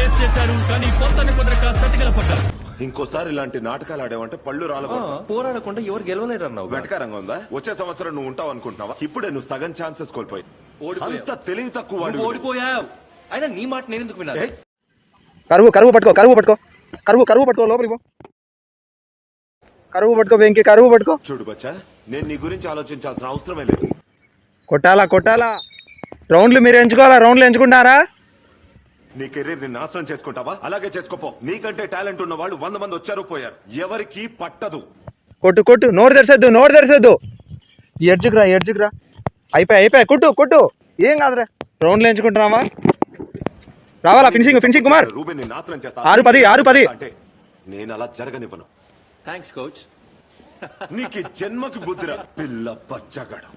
Face చేశారు, కానీ పొంతన కుదరక సతిగల పడ్డారు. ఇంకోసారి ఇలాంటి నాటకాలు ఆడేవంటే పళ్ళు రాలబోతా. పోరాడకుండా ఎవరు గెలవలేరు అన్నావు. వెటకారంగా ఉందా? వచ్చే సంవత్సరం నువ్వు ఉంటావు అనుకుంటున్నావా? ఇప్పుడే నువ్వు సగం ఛాన్సెస్ కోల్పోయి అంత తెలివి తక్కువ వాడు. ఓడిపోయావు. అయినా నీ మాట నేను ఎందుకు వినాలి? కరువు పట్టుకో లోపలికి పో. కరువు పట్టుకో వెంకీ, కరువు పట్టుకో. చూడు బచ్చా, నేను నీ గురించి ఆలోచించాల్సిన అవసరమే లేదు. కొట్టాలా రౌండ్లు మీరు ఎంచుకోవాలా? రౌండ్లు ఎంచుకుంటారా? నీ కెరీర్ ని నాశనం చేసుకుంటావా? అలాగే చేసుకోపో. నీకంటే టాలెంట్ ఉన్న వాళ్ళు 100 మంది వచ్చారు పోయారు, ఎవరికి పట్టదు. కొట్టు నోరు తెరిసొద్దు. ఎడ్జ్కి రా. అయిపోయి కొట్టు ఏం కాదురా. రౌండ్లు ఎంచుకుంటున్నావా? రావాలా? ఫినిషింగ్ కుమార్. రూబెన్ ని నాశనం చేస్తా. 6-10 అంటే నేను అలా జరగనివ్వను. Thanks coach. నీకు జన్మకి బుద్ధిరా పిల్ల బచ్చగాడు.